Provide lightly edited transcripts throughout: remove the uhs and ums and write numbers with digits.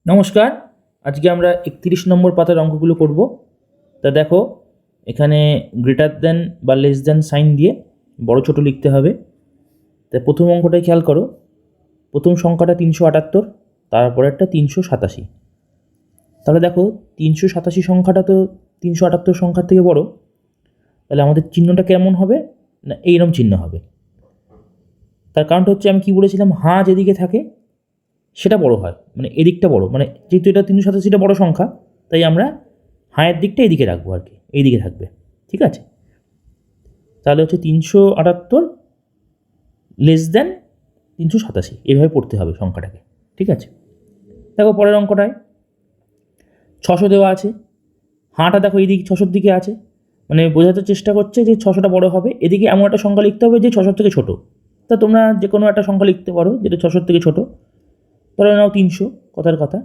নমস্কার। আজকে আমরা 31 নম্বর পাতার অঙ্কগুলো করব। তা দেখো, এখানে গ্রেটার দ্যান বা লেস দ্যান সাইন দিয়ে বড় ছোট লিখতে হবে। তা প্রথম অঙ্কটাই খেয়াল করো। প্রথম সংখ্যাটা 378, তারপরে একটা 387। তাহলে দেখো 387 সংখ্যাটা তো 378 সংখ্যার থেকে বড়। তাহলে আমাদের চিহ্নটা কেমন হবে না, এইরকম চিহ্ন হবে। তার কারণটা হচ্ছে, আমি কি বলেছিলাম, হাঁ যেদিকে থাকে সেটা বড় হয়, মানে এদিকটা বড়, মানে যেহেতু এটা 387টা বড় সংখ্যা, তাই আমরা হায়ের দিকটা এদিকে রাখবো আর কি, এইদিকে থাকবে। ঠিক আছে, তাহলে হচ্ছে 378 লেস দেন 387, এইভাবে পড়তে হবে সংখ্যাটাকে। ঠিক আছে, দেখো পরের অঙ্কটায় 600 দেওয়া আছে। হাঁটা দেখো এই দিক 600 দিকে আছে, মানে বোঝাতে চেষ্টা করছে যে 600টা বড় হবে। এদিকে এমন একটা সংখ্যা লিখতে হবে যে 600 থেকে ছোটো। তা তোমরা যে কোনো একটা সংখ্যা লিখতে পারো যেটা 600 থেকে ছোটো। ধরে নাও 300, কথার কথা।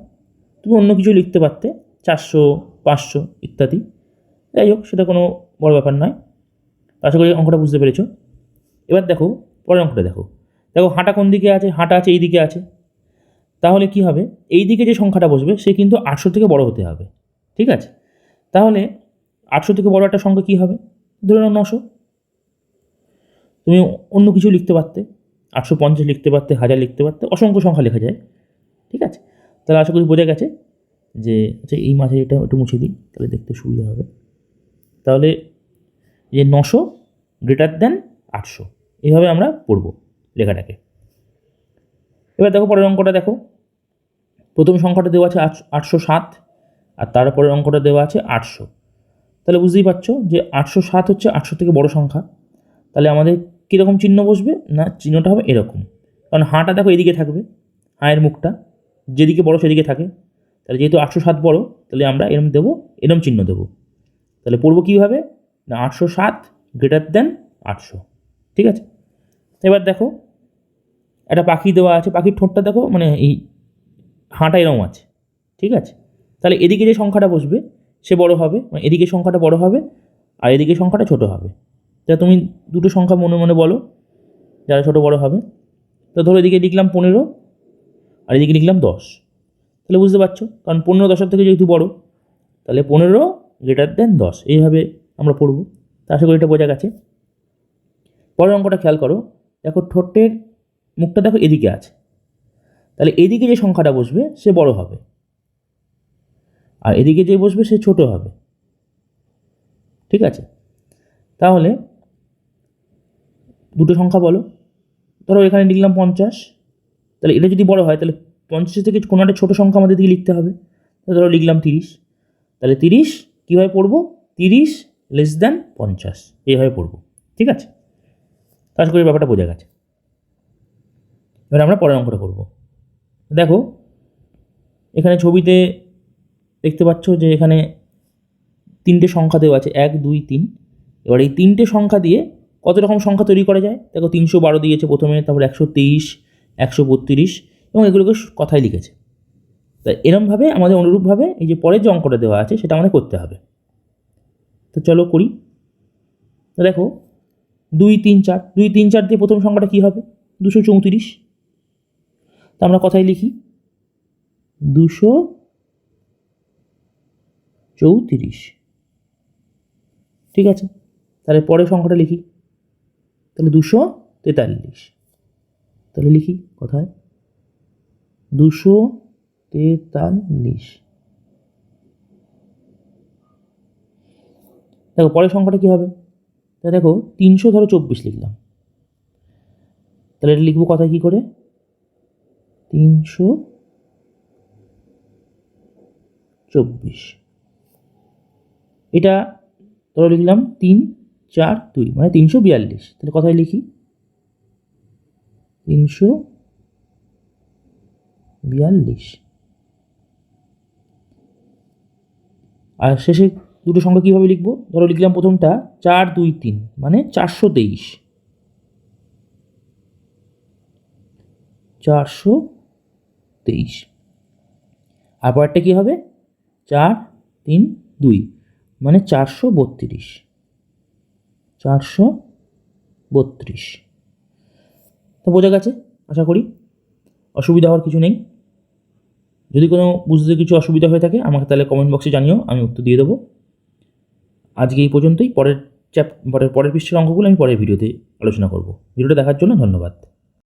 তুমি অন্য কিছু লিখতে পারতে, 400, 500 ইত্যাদি। যাই হোক, সেটা কোনো বড় ব্যাপার নয়। আশা করি অঙ্কটা বুঝতে পেরেছো। এবার দেখো পরের অঙ্কটা দেখো। দেখো হাঁটা কোন দিকে আছে, হাঁটা আছে এই দিকে আছে। তাহলে কি হবে, এই দিকে যে সংখ্যাটা বসবে সে কিন্তু 800 থেকে বড় হতে হবে। ঠিক আছে, তাহলে 800 থেকে বড় একটা সংখ্যা কী হবে, ধরে নাও 900। তুমি অন্য কিছু লিখতে পারতে, 850 লিখতে পারতে, 1000 লিখতে পারতে, অসংখ্য সংখ্যা লেখা যায়। ঠিক আছে, তাহলে আশা করি বোঝা গেছে যে আচ্ছা এই মাঝে এটা একটু মুছে দিই, তাহলে দেখতে সুবিধা হবে। তাহলে যে 900 গ্রেটার দ্যান 800, এইভাবে আমরা পড়ব লেখাটাকে। এবার দেখো পরের অঙ্কটা দেখো। প্রথম সংখ্যাটা দেওয়া আছে 807, আর তারপরের অঙ্কটা দেওয়া আছে 800। তাহলে বুঝতেই পারছো যে 807 হচ্ছে 800 থেকে বড় সংখ্যা। তাহলে আমাদের কীরকম চিহ্ন বসবে না, চিহ্নটা হবে এরকম। কারণ হাঁটা দেখো এদিকে থাকবে, হাঁয়ের মুখটা যেদিকে বড় সেদিকে থাকে। তাহলে যেহেতু 807 বড়, তাহলে আমরা এরম দেবো, এরম চিহ্ন দেবো। তাহলে পড়বো কীভাবে না, 807 গ্রেটার দ্যান 800। ঠিক আছে, এবার দেখো একটা পাখি দেওয়া আছে, পাখির ঠোঁটটা দেখো, মানে এই হাঁটা এরকম আছে। ঠিক আছে, তাহলে এদিকে যে সংখ্যাটা বসবে সে বড় হবে, মানে এদিকে সংখ্যাটা বড় হবে আর এদিকে সংখ্যাটা ছোট হবে। তা তুমি দুটো সংখ্যা মনে মনে বলো যারা ছোট বড় হবে। তো ধরো এদিকে লিখলাম 15 আর এদিকে লিখলাম 10। তাহলে বুঝতে পারছো, কারণ 15 10-এর থেকে যেহেতু বড়, তাহলে 15 গ্রেটার দ্যান 10, এইভাবে আমরা পড়বো। তা আশা করি এটা বোঝা গেছে। পরের অঙ্কটা খেয়াল করো। দেখো ঠোঁটের মুখটা দেখো এদিকে আছে, তাহলে এদিকে যে সংখ্যাটা বসবে সে বড় হবে আর এদিকে যে বসবে সে ছোট হবে। ঠিক আছে, তাহলে দুটো সংখ্যা বলো। ধরো এখানে লিখলাম 50, তাহলে এটা যদি বড় হয় তাহলে 50 থেকে কোনো একটা ছোটো সংখ্যা আমাদের দিকে লিখতে হবে। ধরো লিখলাম 30, তাহলে 30 কীভাবে পড়বো, 30 লেস দ্যান 50, এইভাবে পড়বো। ঠিক আছে, আশা করি ব্যাপারটা বোঝা গেছে। এবার আমরা পরের অঙ্কটা করবো। দেখো এখানে ছবিতে দেখতে পাচ্ছ যে এখানে তিনটে সংখ্যা দেওয়া আছে, 1 2 3। এবার এই তিনটে সংখ্যা দিয়ে কত রকম সংখ্যা তৈরি করা যায়। দেখো 312 দিয়েছে প্রথমে, তারপর 123, 132 এবং এগুলোকে কথায় লিখেছে। তাই এরমভাবে আমাদের অনুরূপভাবে এই যে পরের যে অঙ্কটা দেওয়া আছে সেটা আমাদের করতে হবে। তো চলো করি। তো দেখো 2 3 4, 2 3 4 দিয়ে প্রথম সংখ্যাটা কী হবে, 234। তা আমরা কথায় লিখি 234। ঠিক আছে, তাহলে পরের সংখ্যাটা লিখি, তাহলে 243। তাহলে লিখি কথায় 243। দেখো পরের সংখ্যাটা কী হবে, তা দেখো 324 লিখলাম। তাহলে এটা লিখবো কথায় কী করে, 324। এটা ধরো লিখলাম 3 4 2, মানে 342। তাহলে কথায় লিখি 342। আর শেষে দুটো সংখ্যা কীভাবে লিখবো, ধরো লিখলাম প্রথমটা 4 2 3, মানে 423। 423। আর পরেরটা কী হবে, 4 3 2, মানে 432। 432। তো বোঝা গেছে আশা করি, অসুবিধা হওয়ার কিছু নেই। যদি কোনো বুঝতে কিছু অসুবিধা হয়ে থাকে আমাকে তাহলে কমেন্ট বক্সে জানিও, আমি উত্তর দিয়ে দেবো। আজকে এই পর্যন্তই। পরের পরের পৃষ্ঠের অঙ্কগুলো আমি পরের ভিডিওতে আলোচনা করব। ভিডিওটা দেখার জন্য ধন্যবাদ।